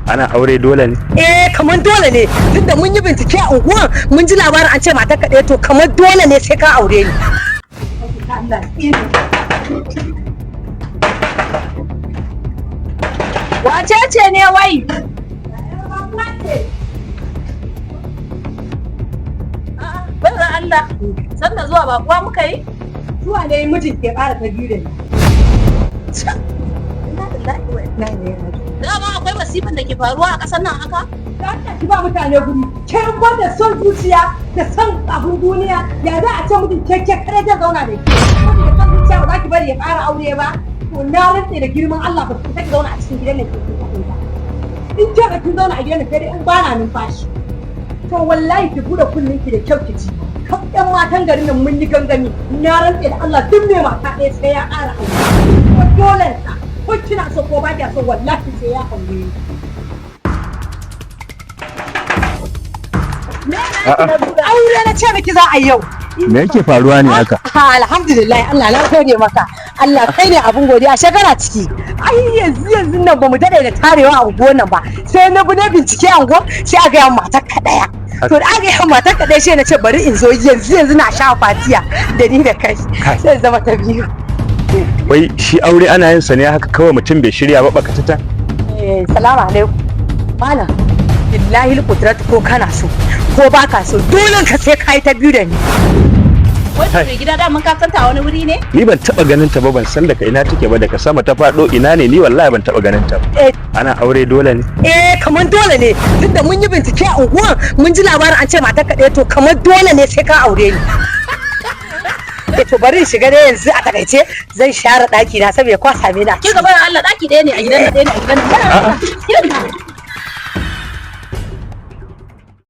Ana aure dole ne? Kamar dole ne, tunda mun yi bincike a unguwan mun ji labarin an ce matar ka to kamar dole ne sai ka aure ni. Wace ce ne wai? Baiwa Allah, sanda zuwa ba kuwa muka yi? Zuwa ne mijin ke ƙara ta biyu da ni. Dama akwai masifan da ke faruwa a ƙasar nan haka? Ta ki ba mutane guri, ke da son zuciya da son abin duniya, ya za a ce mutum ke kare zai zauna da ke. Saboda son zuciya ba za ki bari ya ƙara aure ba, to na rantse da girman Allah ba ki zauna a cikin gidan da ke kaɗai ba. In ke ga kin zauna a gidan da sai dai in ba na numfashi. To wallahi ki buɗe kunnen ki da kyau ki ji. Kan ƴan matan garin nan mun yi gangami, na rantse da Allah duk mai mata ɗaya sai ya ƙara aure. Ko dole sa, ko kina so ko ba kya so wallahi sai ya aure ni. Aure na ce miki za a yau. Me yake faruwa ne haka? Alhamdulillah Allah na gode maka. Allah kai ne abun godiya shekara ciki. Ai yanzu nan bamu dade da tarewa a unguwar nan ba. Sai na bi na bincike a unguwar sai a ga matar ka daya. To da aka yi matar ka daya sai na ce bari in zo yanzu na sha fatiya da ni da kai. Sai zama ta biyu. Wai shi aure ana yin sa ne haka kawai mutum bai shirya ba baka tata? Salamu alaikum. Malam. Billahi al-qudrat ko kana so ko baka so dole ka sai kai ta biyu da ni. Wai mai gida da mun ka santa wani wuri ne? Ni ban taba ganin ta ba, ban san daga ina take ba, daga sama ta fado ina ne, ni wallahi ban taba ganin ta ba. Ana aure dole ne? Kamar dole ne, tunda mun yi bincike a unguwan mun ji labarin an ce matar ka to kamar dole ne sai ka aure ni. To bari in shiga dai yanzu a takaice zan share daki na saboda kwa same na. Ki gaba Allah daki ɗaya ne a gidan nan.